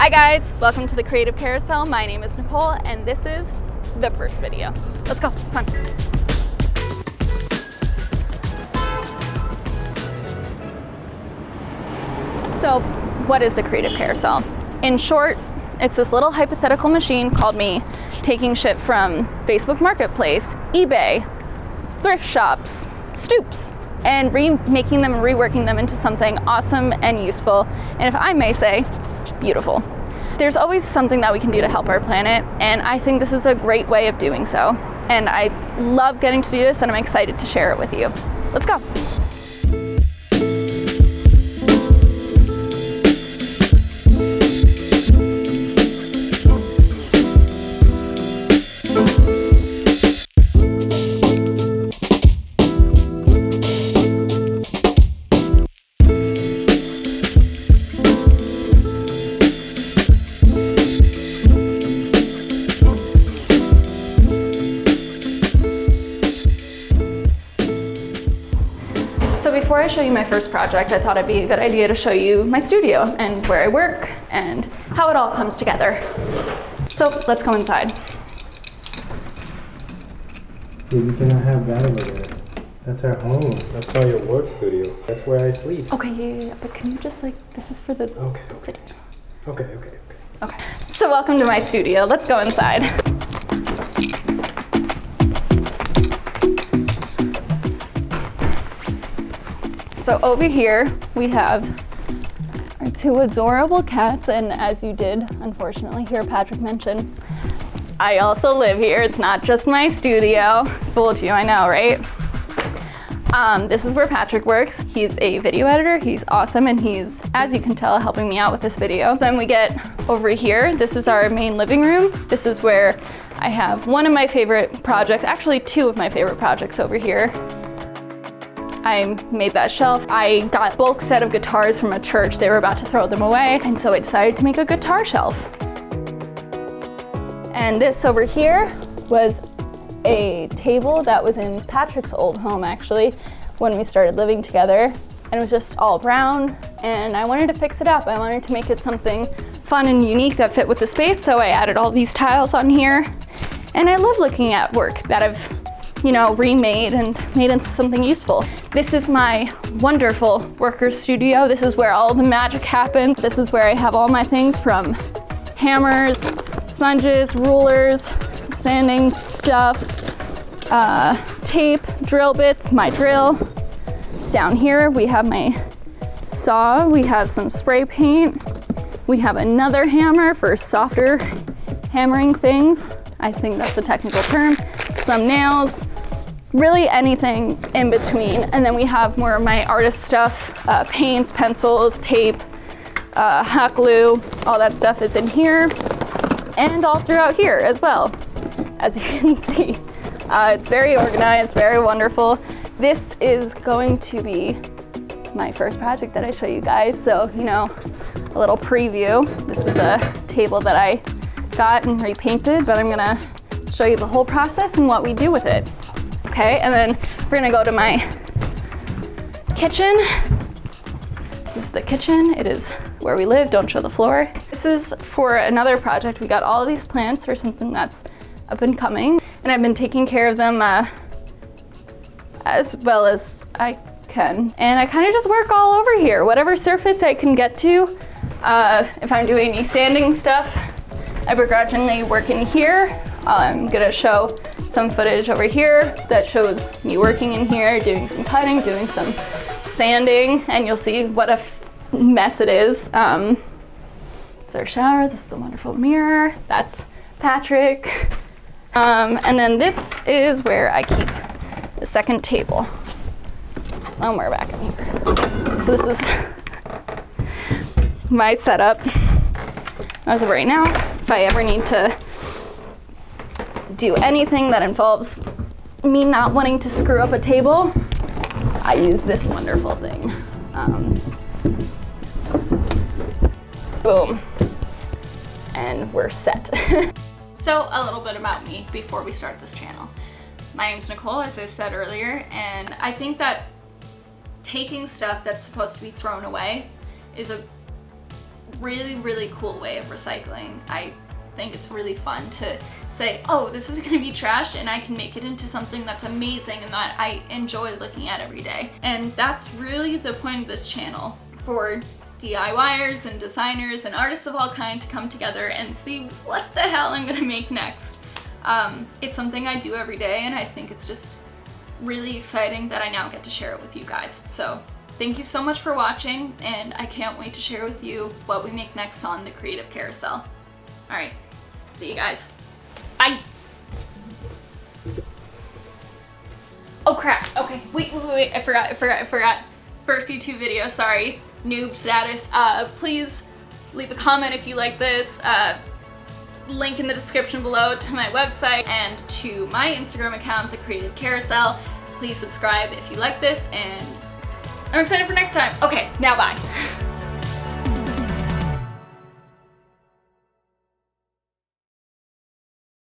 Hi guys, welcome to the Creative Carousel. My name is Nicole and this is the first video. Let's go, come on. So what is the Creative Carousel? In short, it's this little hypothetical machine called me taking shit from Facebook Marketplace, eBay, thrift shops, Stoops, and remaking them and reworking them into something awesome and useful, and if I may say, beautiful. There's always something that we can do to help our planet, and I think this is a great way of doing so. And I love getting to do this, and I'm excited to share it with you. Let's go. Before I show you my first project, I thought it'd be a good idea to show you my studio and where I work and how it all comes together. So let's go inside. You cannot have that over there. That's our home. That's not your work studio. That's where I sleep. Okay, yeah, but can you just this is for the Okay. Okay. So welcome to my studio. Let's go inside. So over here we have our two adorable cats, and as you did unfortunately hear Patrick mention, I also live here. It's not just my studio. Fooled you, I know, right? This is where Patrick works. He's a video editor. He's awesome, and he's, as you can tell, helping me out with this video. Then we get over here. This is our main living room. This is where I have one of my favorite projects, actually two of my favorite projects over here. I made that shelf. I got a bulk set of guitars from a church. They were about to throw them away, and so I decided to make a guitar shelf. And this over here was a table that was in Patrick's old home, actually, when we started living together. And it was just all brown, and I wanted to fix it up. I wanted to make it something fun and unique that fit with the space, so I added all these tiles on here. And I love looking at work that I've remade and made into something useful. This is my wonderful worker studio. This is where all the magic happens. This is where I have all my things from hammers, sponges, rulers, sanding stuff, tape, drill bits, my drill. Down here we have my saw, we have some spray paint, we have another hammer for softer hammering things. I think that's the technical term. Some nails, really anything in between. And then we have more of my artist stuff, paints, pencils, tape, hot glue, all that stuff is in here and all throughout here as well, as you can see. It's very organized, very wonderful. This is going to be my first project that I show you guys, so a little preview. This is a table that I got and repainted, but I'm gonna show you the whole process and what we do with it. Okay, and then we're gonna go to my kitchen. This is the kitchen. It is where we live. Don't show the floor. This is for another project. We got all of these plants for something that's up and coming, and I've been taking care of them as well as I can. And I kind of just work all over here, whatever surface I can get to. If I'm doing any sanding stuff, I begrudgingly work in here. I'm gonna show some footage over here that shows me working in here, doing some cutting, doing some sanding, and you'll see what a mess it is. It's our shower. This is the wonderful mirror. That's Patrick. And then this is where I keep the second table. Somewhere back in here. So this is my setup as of right now. If I ever need to do anything that involves me not wanting to screw up a table, I use this wonderful thing. Boom. And we're set. So a little bit about me before we start this channel. My name's Nicole, as I said earlier, and I think that taking stuff that's supposed to be thrown away is a really, really cool way of recycling. I think it's really fun to say, oh, this is gonna be trash and I can make it into something that's amazing and that I enjoy looking at every day. And that's really the point of this channel, for DIYers and designers and artists of all kinds to come together and see what the hell I'm gonna make next. It's something I do every day, and I think it's just really exciting that I now get to share it with you guys. So thank you so much for watching, and I can't wait to share with you what we make next on the Creative Carousel. All right, see you guys. Bye. Oh crap, okay, wait, I forgot. First YouTube video, sorry, noob status. Please leave a comment if you like this. Link in the description below to my website and to my Instagram account, The Creative Carousel. Please subscribe if you like this, and I'm excited for next time. Okay, now bye.